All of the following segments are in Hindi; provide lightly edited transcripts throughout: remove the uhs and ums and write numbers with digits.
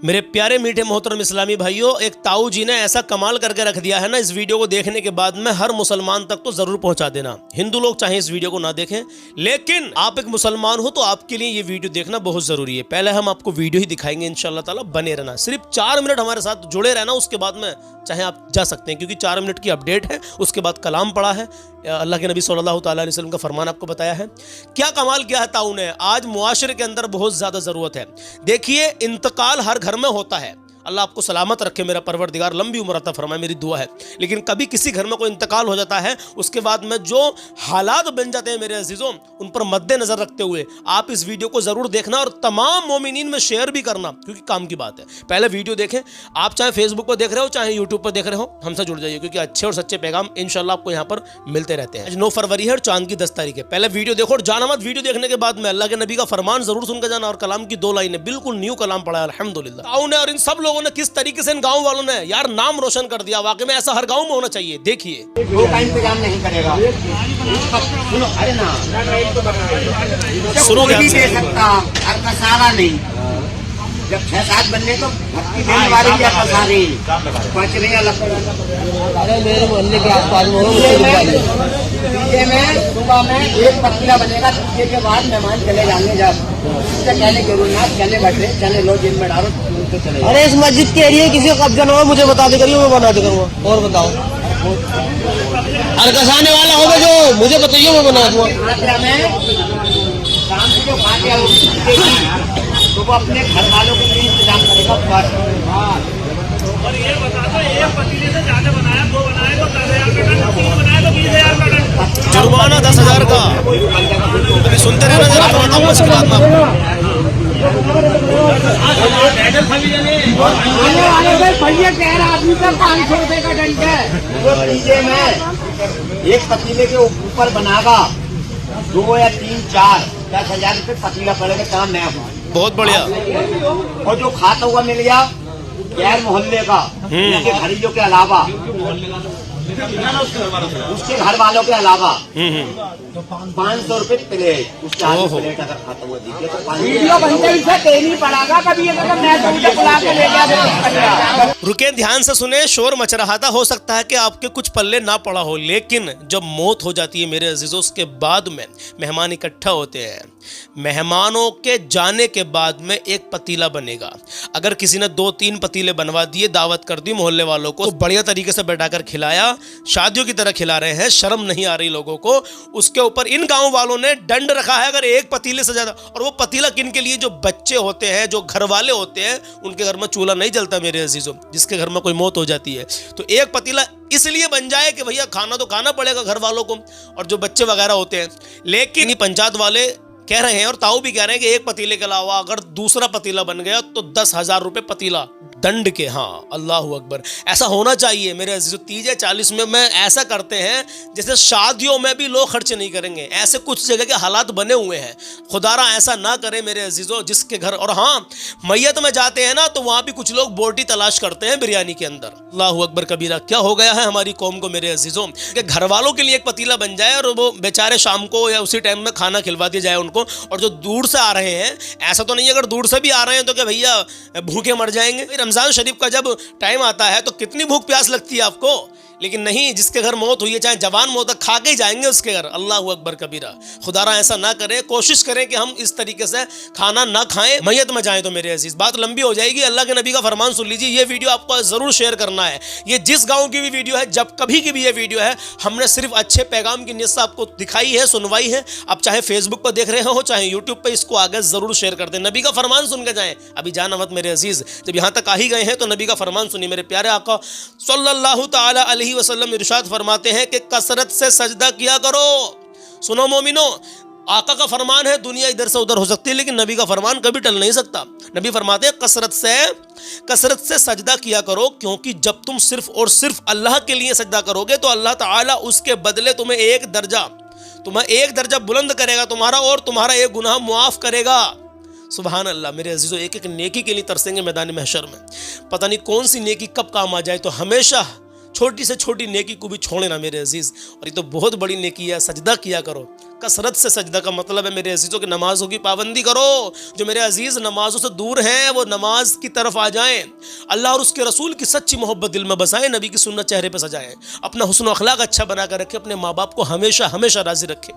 मेरे प्यारे मीठे मोहतरम इस्लामी भाइयों, एक ताऊ जी ने ऐसा कमाल करके रख दिया है ना, इस वीडियो को देखने के बाद में हर मुसलमान तक तो जरूर पहुंचा देना। हिंदू लोग चाहे इस वीडियो को ना देखें, लेकिन आप एक मुसलमान हो तो आपके लिए ये वीडियो देखना बहुत जरूरी है। पहले हम आपको वीडियो ही दिखाएंगे इंशाल्लाह ताला, बने रहना, सिर्फ 4 मिनट हमारे साथ जुड़े रहना। उसके बाद में चाहे आप जा सकते हैं, क्योंकि 4 मिनट की अपडेट है। उसके बाद कलाम पढ़ा है, अल्लाह के नबी सल्लल्लाहु अलैहि वसल्लम का फरमान आपको बताया है। क्या कमाल किया है ताऊ ने, आज मुआशरे के अंदर बहुत ज्यादा जरूरत है। देखिए, इंतकाल हर घर में होता है, अल्लाह आपको सलामत रखे, मेरा परवरदिगार लंबी उम्र अता फरमाए, मेरी दुआ है। लेकिन कभी किसी घर में कोई इंतकाल हो जाता है, उसके बाद में जो हालात बन जाते हैं मेरे अजीजों, उन पर मद्देनजर रखते हुए आप इस वीडियो को जरूर देखना और तमाम मोमिनीन में शेयर भी करना, क्योंकि काम की बात है। पहले वीडियो देखें, आप चाहे फेसबुक पर देख रहे हो चाहे यूट्यूब पर देख रहे हो, हमसे जुड़ जाइए, क्योंकि अच्छे और सच्चे पैगाम इंशाल्लाह आपको यहाँ पर मिलते रहते हैं। आज 9 फरवरी है और चांद की 10 तारीख है। पहले वीडियो देखो और जाना मत, वीडियो देखने के बाद में अल्लाह के नबी का फरमान जरूर सुनकर जाना और कलाम की 2 लाइनें, बिल्कुल न्यू कलाम पढ़ा है अल्हम्दुलिल्लाह। ताऊ ने और इन सब लोगों ने किस तरीके से गांव वालों ने यार नाम रोशन कर दिया, वाकई में ऐसा हर गांव में होना चाहिए। देखिए, वो का इंतजाम नहीं करेगा, सुनो, अरे ना सुनो, कोई भी दे सकता, आपका सारा नहीं। जब 6-7 बनने तो भक्ति देने वाले भी आपका सारे 5 रुपया लगता। अरे मेरे मोहल्ले के आसपास में सुबह में एक पतीला बनेगा, दूसरे के बाद मेहमान चले जाएंगे। जब उससे कहने के रूना चले बैठे, चले लो जिन में डालो, चले। अरे इस मस्जिद के एरिया किसी का कब्जा ना हो, मुझे बता दे करिए, मैं बना दे करूँगा। और बताओ, अरकसाने वाला होगा जो मुझे बताइए, मैं बना दूंगा। शाम को जो खाते तो वो अपने घर वालों के लिए इंतजाम करेगा। और ये बता दो, एक पतीले से ज्यादा बनाया, 2 बनाए तो 10,000 का टन, 3 बनाए तो 20,000 का टन, जुर्माना 10,000 का। अभी सुनते रहना जरा, मैं बताऊंगा इसके बाद में भैया कह रहा आदमी का 500 रुपए का टन है। एक पतीले के ऊपर बनागा 2 या 3, 4, 10,000 रुपए पतीला पड़ेगा, काम नया हुआ। बहुत बढ़िया। और जो खाता हुआ मिल गया गैर मोहल्ले का, उसके घरीजों के अलावा, उसके घर वालों के अलावा 500 रुपए प्लेट, उसके आगे प्लेट अगर खाता हुआ दीजिए तो वीडियो बनते ही देनी पड़ेगा। कभी अगर मैं बुला के ले गया। रुके, ध्यान से सुने, शोर मच रहा था। हो सकता है कि आपके कुछ पल्ले ना पड़ा हो, लेकिन जब मौत हो जाती है मेरे अजीजों, उसके बाद में मेहमान इकट्ठा होते हैं। मेहमानों के जाने के बाद में एक पतीला बनेगा। अगर किसी ने 2-3 पतीले बनवा दिए, दावत कर दी मोहल्ले वालों को, तो बढ़िया तरीके से बैठाकर खिलाया, शादियों की तरह खिला रहे हैं, शर्म नहीं आ रही लोगों को। उसके ऊपर इन गांव वालों ने दंड रखा है, अगर एक पतीले से ज्यादा। और वो पतीला किन के लिए? जो बच्चे होते हैं, जो घर वाले होते हैं, उनके घर में चूल्हा नहीं जलता मेरे अजीजों, जिसके घर में कोई मौत हो जाती है। तो एक पतीला इसलिए बन जाए कि भैया खाना तो खाना पड़ेगा घर वालों को, और जो बच्चे वगैरह होते हैं। लेकिन ये पंचायत वाले कह रहे हैं और ताऊ भी कह रहे हैं कि एक पतीले के अलावा अगर दूसरा पतीला बन गया तो 10,000 रुपए पतीला दंड के। हाँ, अल्लाह अकबर, ऐसा होना चाहिए मेरे अजीजों। 30-40 में ऐसा करते हैं जैसे शादियों में भी लोग खर्च नहीं करेंगे। ऐसे कुछ जगह के हालात बने हुए हैं, खुदारा ऐसा ना करे मेरे अजीजों, जिसके घर। और हाँ, मैयत में जाते हैं ना, तो वहां भी कुछ लोग बोटी तलाश करते हैं बिरयानी के अंदर। अल्लाह अकबर कबीरा, क्या हो गया है हमारी कौम को मेरे अजीजों, कि घर वालों के लिए एक पतीला बन जाए और वो बेचारे शाम को या उसी टाइम में खाना खिलवा दिया जाए उनको। और जो दूर से आ रहे हैं, ऐसा तो नहीं अगर दूर से भी आ रहे हैं तो क्या भैया भूखे मर जाएंगे? रमजान शरीफ का जब टाइम आता है तो कितनी भूख प्यास लगती है आपको, लेकिन नहीं, जिसके घर मौत हुई है, चाहे जवान मौत, खा के ही जाएंगे उसके घर। अल्लाह अकबर कबीरा, खुदारा ऐसा ना करे। कोशिश करें कि हम इस तरीके से खाना ना खाएं, मैयत में जाएं तो मेरे अजीज। बात लंबी हो जाएगी, अल्लाह के नबी का फरमान सुन लीजिए। ये वीडियो आपको जरूर शेयर करना है। ये जिस गांव की भी वीडियो है, जब कभी की भी ये वीडियो है, हमने सिर्फ अच्छे पैगाम की नियत से आपको दिखाई है, सुनवाई है। आप चाहे फेसबुक पर देख रहे हो चाहे यूट्यूब पर, इसको आगे जरूर शेयर कर दें। नबी का फरमान सुन के जाए। अभी जाना मत मेरे अजीज, जब यहाँ तक आ ही गए हैं तो नबी का फरमान सुनिए। मेरे प्यारे आका सल्लल्लाहु तआला अलैहि वसल्लम इरशाद फरमाते हैं कि कसरत से सजदा किया करो। सुनो मोमिनो, आका का फरमान है, दुनिया इधर से उधर हो सकती है, लेकिन नबी का फरमान कभी टल नहीं सकता। नबी फरमाते हैं कसरत से सजदा किया करो, क्योंकि जब तुम सिर्फ और सिर्फ अल्लाह के लिए सजदा करोगे तो अल्लाह ताला उसके बदले तुम्हें एक दर्जा बुलंद करेगा तुम्हारा, और तुम्हारा एक गुनाह मुआफ करेगा। सुभान अल्लाह मेरे अजीजों, एक नेकी के लिए तरसेंगे मैदान महशर में। पता नहीं कौन सी नेकी कब काम आ जाए। तो हमेशा छोटी से छोटी नेकी को भी छोड़े ना मेरे अजीज़। और ये तो बहुत बड़ी नेकी है, सजदा किया करो कसरत से। सजदा का मतलब है मेरे अजीज़ों की नमाज़ों की पाबंदी करो। जो मेरे अजीज़ नमाज़ों से दूर हैं वो नमाज की तरफ आ जाएं, अल्लाह और उसके रसूल की सच्ची मोहब्बत दिल में बसाएं, नबी की सुन्नत चेहरे पर सजाएं, अपना हुस्न अखलाक अच्छा बना कर रखें, अपने माँ बाप को हमेशा हमेशा राज़ी रखें।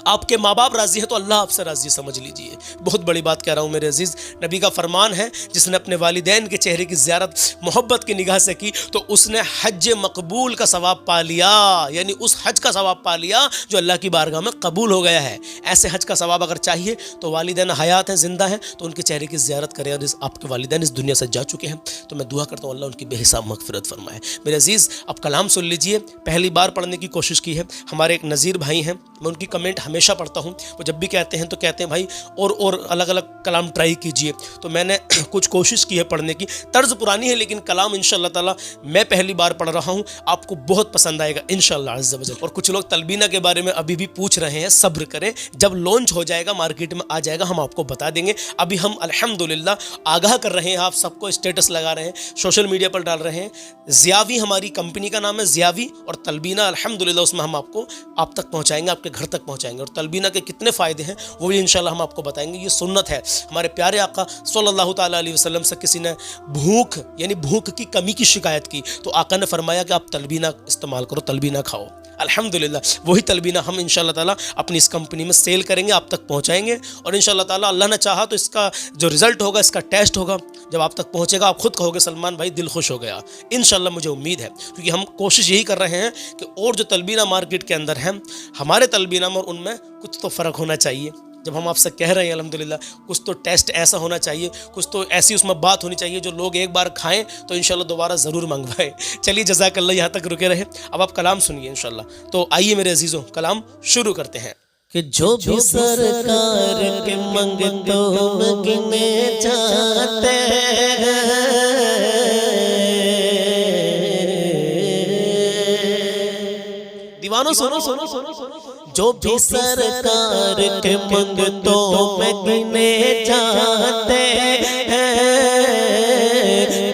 आपके माँ बाप राज़ी है तो अल्लाह आपसे राज़ी, समझ लीजिए। बहुत बड़ी बात कह रहा हूँ मेरे अजीज़। नबी का फरमान है, जिसने अपने वालिदैन के चेहरे की ज़ियारत मोहब्बत की निगाह से की तो उसने हज मकबूल का सवाब पा लिया, यानी उस हज का सवाब पा लिया जो अल्लाह की बारगाह में कबूल हो गया है। ऐसे हज का सवाब अगर चाहिए तो वालिदैन हयात हैं, ज़िंदा हैं, तो उनके चेहरे की ज़ियारत करें। और आपके वालिदैन इस दुनिया से जा चुके हैं तो मैं दुआ करता हूँ अल्लाह उनकी बेहिसाब मग़फ़िरत फरमाए। मेरे अजीज़, अब कलाम सुन लीजिए। पहली बार पढ़ने की कोशिश की है। हमारे एक नज़ीर भाई हैं, मैं उनकी कमेंट हमेशा पढ़ता हूँ। वो जब भी कहते हैं तो कहते हैं भाई और अलग अलग कलाम ट्राई कीजिए। तो मैंने कुछ कोशिश की है पढ़ने की। तर्ज पुरानी है लेकिन कलाम इंशाअल्लाह ताला मैं पहली बार पढ़ रहा हूँ, आपको बहुत पसंद आएगा इंशाअल्लाह अज़्ज़ व जल। और कुछ लोग तलबीना के बारे में अभी भी पूछ रहे हैं, सब्र करें, जब लॉन्च हो जाएगा मार्केट में आ जाएगा हम आपको बता देंगे। अभी हम अल्हम्दुलिल्लाह आगाह कर रहे हैं, आप सबको स्टेटस लगा रहे हैं, सोशल मीडिया पर डाल रहे हैं। ज़ियावी हमारी कंपनी का नाम है, ज़ियावी, और तलबीना अल्हम्दुलिल्लाह उसमें हम आपको आप तक पहुँचाएंगे, आपके घर तक पहुँचाएंगे। और तलबीना के कितने फ़ायदे हैं वो भी इंशाल्लाह हम आपको बताएंगे। ये सुन्नत है हमारे प्यारे आका सल्लल्लाहु ताला अलैहि वसल्लम से। किसी ने भूख यानी भूख की कमी की शिकायत की तो आका ने फरमाया कि आप तलबीना इस्तेमाल करो, तलबीना खाओ। अल्हम्दुलिल्लाह वही तलबीना हम इंशाल्लाह ताला अपनी इस कंपनी में सेल करेंगे, आप तक पहुंचाएंगे। और इंशाल्लाह ताला अल्लाह ने चाहा तो इसका जो रिज़ल्ट होगा, इसका टेस्ट होगा, जब आप तक पहुंचेगा आप खुद कहोगे सलमान भाई दिल खुश हो गया। इंशाल्लाह मुझे उम्मीद है, क्योंकि हम कोशिश यही कर रहे हैं कि और जो तलबीना मार्केट के अंदर हैं, हमारे तलबीना में और उनमें कुछ तो फ़र्क होना चाहिए। जब हम आपसे कह रहे हैं अल्हम्दुलिल्लाह, कुछ तो टेस्ट ऐसा होना चाहिए, कुछ तो ऐसी उसमें बात होनी चाहिए जो लोग एक बार खाएं तो इंशाल्लाह दोबारा ज़रूर मंगवाएं। चलिए जज़ाकल्लाह, यहाँ तक रुके रहे। अब आप कलाम सुनिए इंशाल्लाह। तो आइए मेरे अजीज़ों, कलाम शुरू करते हैं। कि जो भी सरकार के मंगतों गिने जाते हैं, दीवानों सुनो सुनो सुनो सुनो। जो भी सरकार के मंगतों में गिने जाते हैं,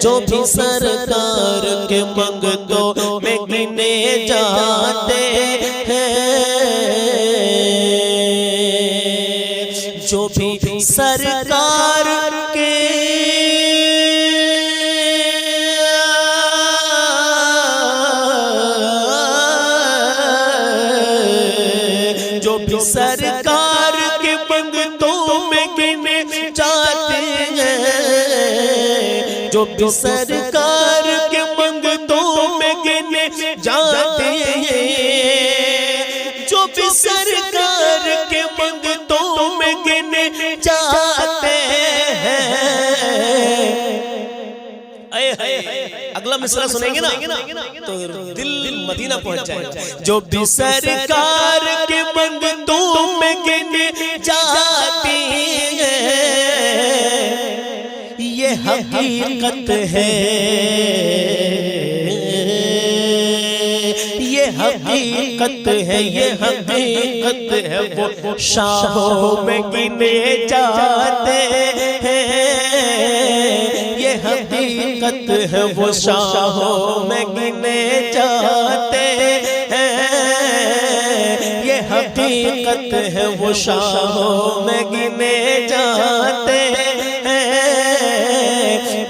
जो भी सरकार के मंगतों में गिने जाते हैं, जो भी सरकार के सरकार के मंगतों में गिने जाते हैं, जो भी सरकार के मंगतों में गिने जाते हैं, जो भी सरकार के मंगतों में गिने जाते हैं। अगला मिसरा सुनेंगे ना तो दिल मदीना पहुंच जाएगा। जो भी सरकार के मंगतों में गिने जाती है, ये हकीकत है, ये हकीकत है, ये हकीकत है। वो शाहों में गिने जाते हैं, ये हकीकत है, वो शाहों में गिने जाते हैं, ये हकीकत है, वो शाहों में गिने जाते हैं।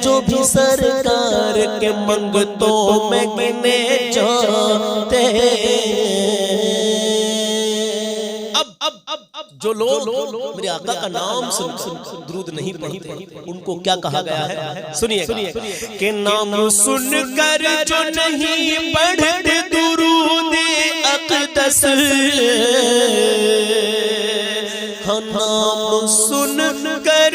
जो भी सरकार के मंगतों में गिने जाते हैं। जो लोग मेरे आका का नाम सुन दुरूद नहीं पढ़ते उनको क्या कहा गया है, सुनिए कि नाम सुनकर जो नहीं पढ़ते दुरूद अक़दस, नाम सुनकर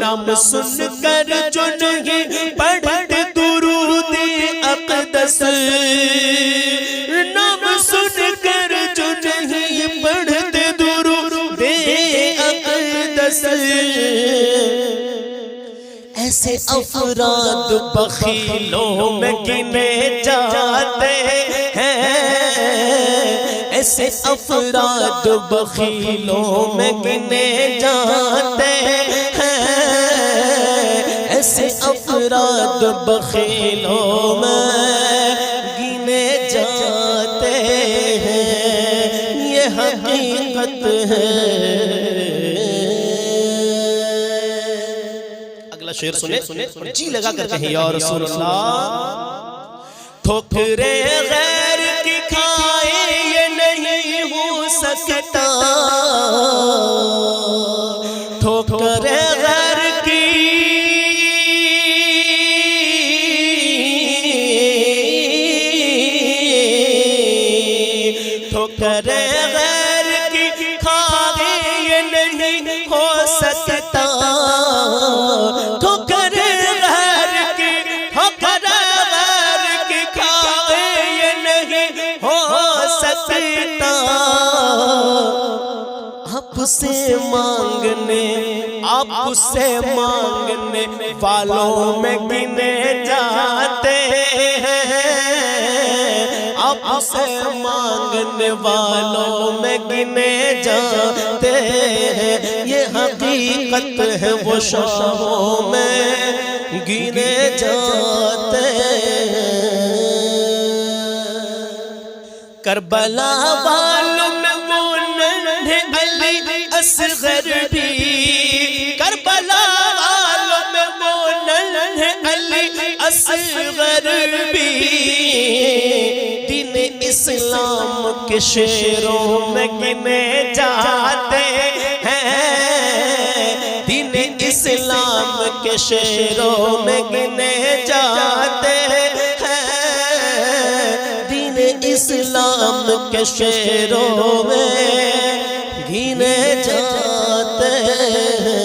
नाम सुनकर जो नहीं पढ़ते दुरूद अक़दस, नाम सुनकर जो नहीं पढ़ते दुरूद अक़दस, ऐसे अफराद बखीलों में गिने जाते हैं, ऐसे अफराद बखीलों में गिने जाते हैं, ऐसे अफराद बखीलों में गिने जाते हैं, ये हकीकत है। अगला शेर सुने जी लगा कर कहें या रसूल अल्लाह। ठोकरे गैर की खाए ये नहीं हो सकता, ठोकरे गैर की ठोकरे गैर की खाए ये नहीं हो सकता, ठोकरे गैर की ठोकरे गैर की खाए ये नहीं हो सकता। आपसे मांगने वालों में गिने जाते हैं, आपसे मांगने वालों में गिने जाते हैं, ये हकीकत है वो शबों में गिने जाते हैं। करबला वालों में वो नन्हे अली असगर भी, करबला वालों में वो नन्हे अली असगर भी, दीन इस्लाम के शेरों में गिने जाते हैं, दीन इस्लाम के शेरों में गिने जाते हैं, दीन इस्लाम के शेरों में गिने जाते हैं।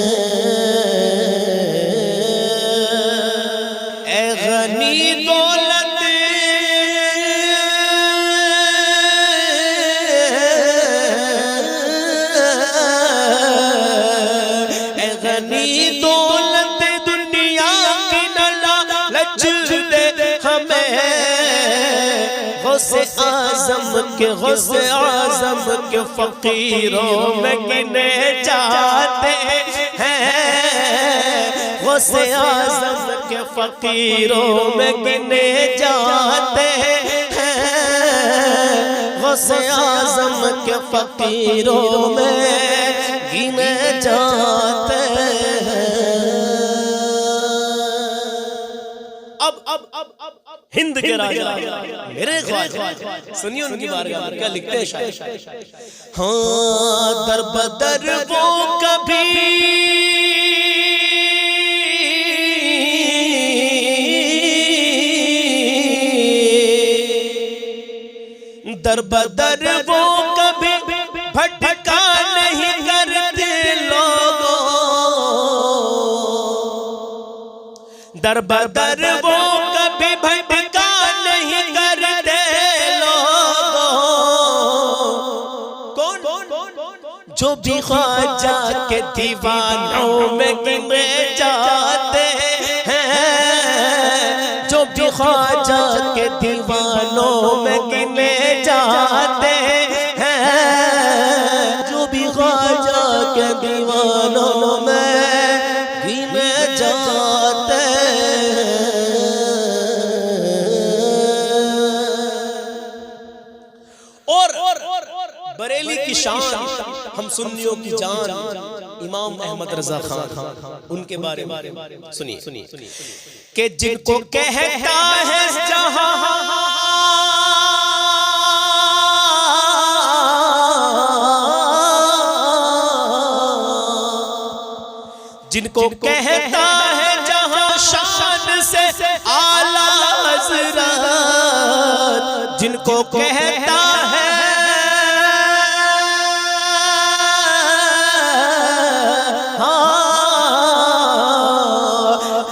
ए गनी दौलत ए गनी दौलत दुनिया की न लालच दे हमें, गौसे आज़म के फ़कीरों में गिने जाते हैं, गौसे आज़म के फ़कीरों में गिने जाते हैं, गौसे आज़म के फ़कीरों में गिने जाते हैं। अब हिंद के राजा मेरे ख्वाजा सुनिए उनकी बारगाह में क्या लिखते हैं शायर। हाँ दर बदर वो कभी दर बदर वो कभी भटका नहीं करते लोगों, दर बदर वो कभी भटका नहीं करते लोगों। कौन जो भी ख्वाजा के दीवानों में गिने जाते हैं, जो भी ख्वाजा के दीवानों में गिने जाते हैं, जो भी ख्वाजा के दीवानों में गिने जाते हैं। और बरेली की शान हम सुन्नियों की जान इमाम अहमद रजा खान उनके बारे में सुनिए कि जिनको कहता है जहां जिनको कहता है जहां शान से आला हज़रत, जिनको कहता है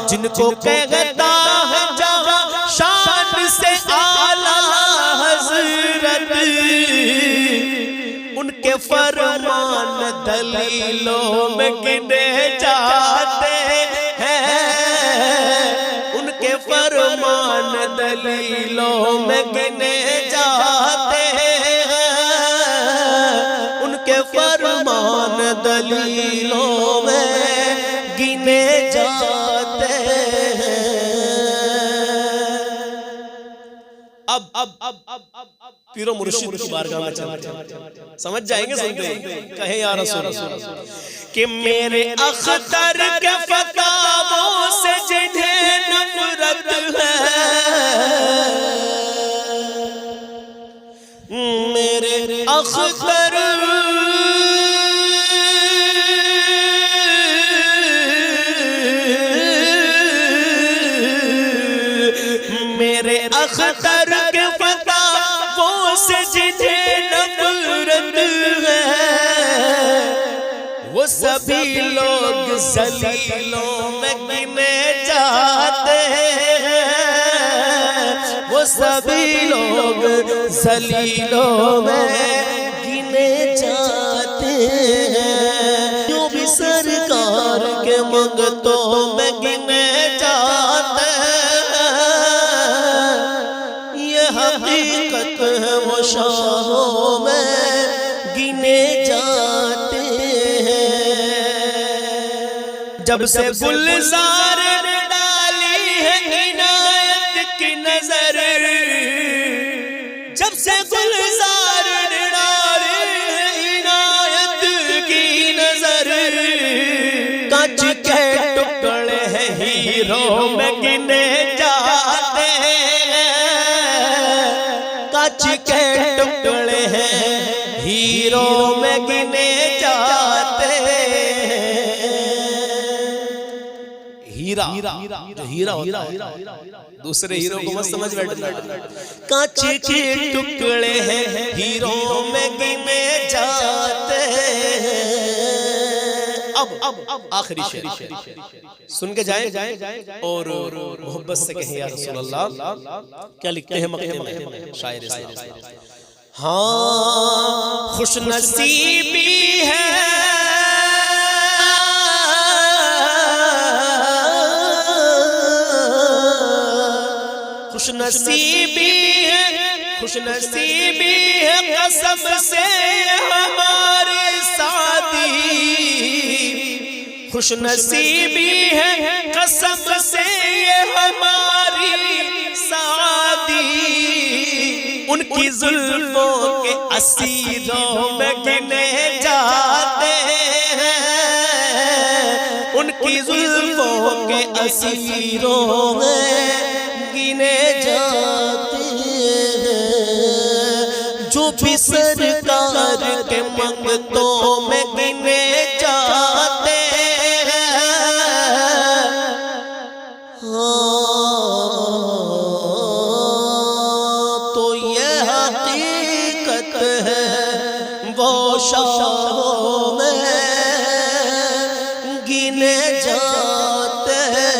जिनको कहता है जहां शान से आला हज़रत, उनके फरमान दलीलों में गिने जाते हैं, उनके फरमान दलीलों में गिने जाते हैं, दलीलों में गिने जाते हैं। अब पीरो मुर्शिद की बारगाह में चलते समझ जाएंगे, सुनते कहे या रसूल कि मेरे अख्तर के फतावों से जिन्हें नफरत है, मेरे अख्तर मेरे अख्तर के फतावों से जिन्हें नफरत है, वो सभी लोग जलीलों में गिने जाते हैं। वो सभी लोग जलीलों में गिने जाते हैं। जो भी सरकार के मंगतों में गिने जाते हैं, ये हकीकत है वो शाहों में गिने जाते हैं। जब से गुलजार ने डाली है इनायत की नजर, जब से गुलजार ने डाली है इनायत की नजर, कांच के टुकड़े हैं हीरो में गिने जाते हैं। कांच के टुकड़े हैं हीरो में गिने जाते हैं। हीरा जो हीरा होता है, दूसरे हीरो को मत समझ बैठना। कांच के टुकड़े हैं हीरो में गिने जाते हैं। अब आखिरी शेर सुन के जाएं और मोहब्बत से कहें या रसूल अल्लाह। क्या लिखते हैं मक्ते में शायर इस्लाम? हाँ, खुशनसीबी है खुशनसीबी है, खुशनसीबी है कसम से हमारी शादी। खुशनसीबी है कसम से हमारी शादी। उनकी जुल्फों के असीरों में गिने जाते हैं। उनकी जुल्फों के असीरों में गिने जाते हैं। जो भी सरकार के मंगतों में गिने जाते हैं। तो ये हकीकत है वो शाहों में गिने जाते हैं।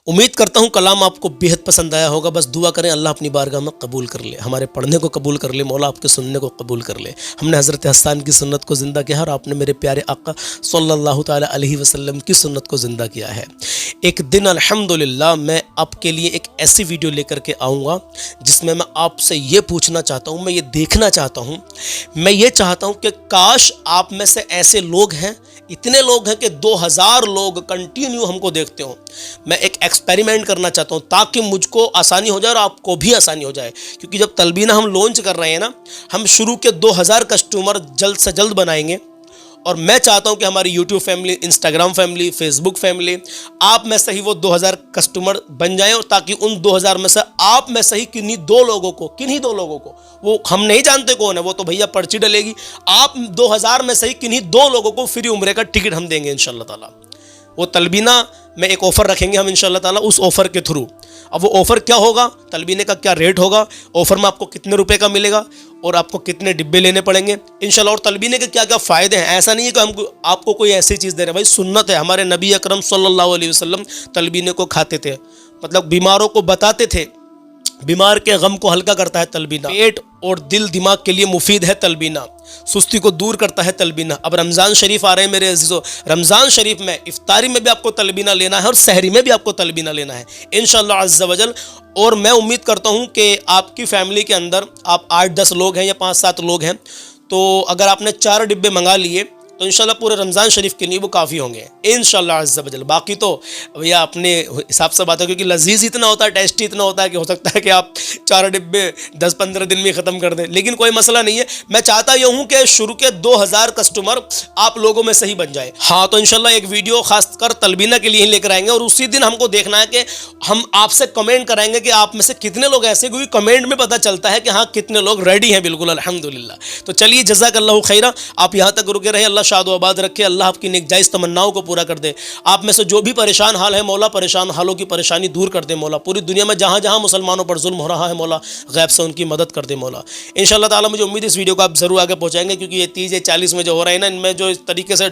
उम्मीद करता हूँ कलाम आपको बेहद पसंद आया होगा। बस दुआ करें अल्लाह अपनी बारगाह में कबूल कर ले, हमारे पढ़ने को कबूल कर ले, मौला आपके सुनने को कबूल कर ले। हमने हज़रत हसन की सुन्नत को ज़िंदा किया और आपने मेरे प्यारे आका सल्लल्लाहु ताला अलैहि वसल्लम की सुन्नत को ज़िंदा किया है। एक दिन अल्हम्दुलिल्लाह मैं आपके लिए एक ऐसी वीडियो लेकर के आऊँगा जिसमें मैं आपसे ये पूछना चाहता हूँ, मैं ये देखना चाहता हूँ, मैं ये चाहता हूँ कि काश आप में से ऐसे लोग हैं, इतने लोग हैं कि 2000 लोग कंटिन्यू हमको देखते हो। मैं एक एक्सपेरिमेंट करना चाहता हूँ ताकि मुझको आसानी हो जाए और आपको भी आसानी हो जाए, क्योंकि जब तलबीना हम लॉन्च कर रहे हैं ना, हम शुरू के 2000 कस्टमर जल्द से जल्द बनाएंगे। और मैं चाहता हूं कि हमारी YouTube family, Instagram family, Facebook family, आप में से ही वो 2000 कस्टमर बन जाएं, और ताकि उन 2000 में से आप में से ही किन्हीं दो लोगों को, वो हम नहीं जानते कौन है, वो तो भैया पर्ची डलेगी, आप 2000 में से ही किन्हीं दो लोगों को फ्री उम्रे का टिकट हम देंगे इंशाल्लाह ताला। वो तलबीना में एक ऑफ़र रखेंगे हम इंशाल्लाह ताला, उस ऑफ़र के थ्रू। अब वो ऑफ़र क्या होगा, तलबीने का क्या रेट होगा, ऑफ़र में आपको कितने रुपए का मिलेगा और आपको कितने डिब्बे लेने पड़ेंगे इंशाल्लाह, और तलबीने के क्या क्या फ़ायदे हैं। ऐसा नहीं है कि हम आपको कोई ऐसी चीज़ दे रहे हैं, भाई सुन्नत है। हमारे नबी अकरम सल्लल्लाहु अलैहि वसल्लम तलबीने को खाते थे, मतलब बीमारों को बताते थे बीमार के गम को हल्का करता है तलबीना, पेट और दिल दिमाग के लिए मुफीद है तलबीना, सुस्ती को दूर करता है तलबीना। अब रमज़ान शरीफ आ रहे हैं मेरे अजीज़ों, रमज़ान शरीफ में इफ्तारी में भी आपको तलबीना लेना है और सहरी में भी आपको तलबीना लेना है इंशाअल्लाह अज़्ज़ा वजल। और मैं उम्मीद करता हूँ कि आपकी फ़ैमिली के अंदर आप 8-10 लोग हैं या 5-7 लोग हैं, तो अगर आपने 4 डिब्बे मंगा लिए तो इंशाल्लाह पूरे रमज़ान शरीफ के लिए वो काफ़ी होंगे इंशाल्लाह अज़्ज़ा वजल। बाकी तो भैया अपने हिसाब से बात है, क्योंकि लजीज इतना होता है, टेस्टी इतना होता है कि हो सकता है कि आप 4 डिब्बे 10-15 दिन में ख़त्म कर दें, लेकिन कोई मसला नहीं है। मैं चाहता ये हूँ कि शुरू के 2000 कस्टमर आप लोगों में से ही बन जाए। हाँ, तो इंशाल्लाह एक वीडियो खासकर तलबीना के लिए ही लेकर आएंगे और उसी दिन हमको देखना है कि हम आपसे कमेंट कराएंगे कि आप में से कितने लोग ऐसे, क्योंकि कमेंट में पता चलता है कि हाँ कितने लोग रेडी हैं बिल्कुल अल्हम्दुलिल्लाह। तो चलिए जज़ाकल्लाहु खैरा, आप यहाँ तक रुके रहे, अल्लाह शाद आबाद रखे, अल्लाह आपकी नेक जायज़ तमन्नाओं को पूरा कर दे। आप में से जो भी परेशान हाल है मौला परेशान हालों की परेशानी दूर कर दे मौला। पूरी दुनिया में जहाँ जहाँ मुसलमानों पर जुल्म हो रहा है मौला गैब से उनकी मदद कर दे मौला। इंशाअल्लाह ताला मुझे उम्मीद है इस वीडियो को आप ज़रूर आगे पहुँचाएंगे, क्योंकि ये 30-40 में जो हो रहा है ना, इनमें जो इस तरीके से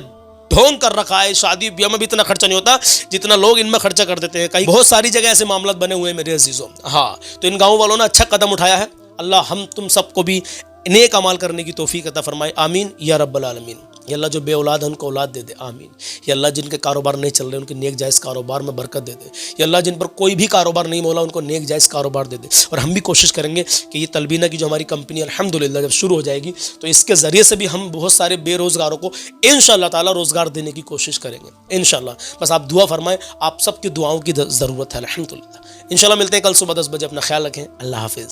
ढोंग कर रखा है, शादी ब्याह में भी इतना खर्चा नहीं होता जितना लोग इनमें खर्चा कर देते हैं। कहीं बहुत सारी जगह ऐसे मामला बने हुए हैं मेरे अजीज़ों। हाँ, तो इन गाँव वालों ने अच्छा कदम उठाया है। अल्लाह हम तुम सबको भी नेक अमाल करने की तौफीक अता फरमाए, आमीन या रब्बल आलमीन। या अल्लाह जो बे औलाद है उनको औलाद दे दे, आमीन। या अल्लाह जिनके कारोबार नहीं चल रहे उनके नेक जायज़ कारोबार में बरकत दे दे। या अल्लाह जिन पर कोई भी कारोबार नहीं मौला उनको नेक जायज़ कारोबार दे दे। और हम भी कोशिश करेंगे कि ये तलबीना की जो हमारी कंपनी अल्हम्दुलिल्लाह जब शुरू हो जाएगी तो इसके ज़रिए से भी हम बहुत सारे बेरोज़गारों को इंशाअल्लाह ताला रोज़गार देने की कोशिश करेंगे इंशाअल्लाह। बस आप दुआ फरमाएं, आप सबकी दुआओं की ज़रूरत है अल्हम्दुलिल्लाह। इंशाअल्लाह मिलते हैं कल सुबह 10 बजे, अपना ख्याल रखें, अल्लाह हाफ़िज़।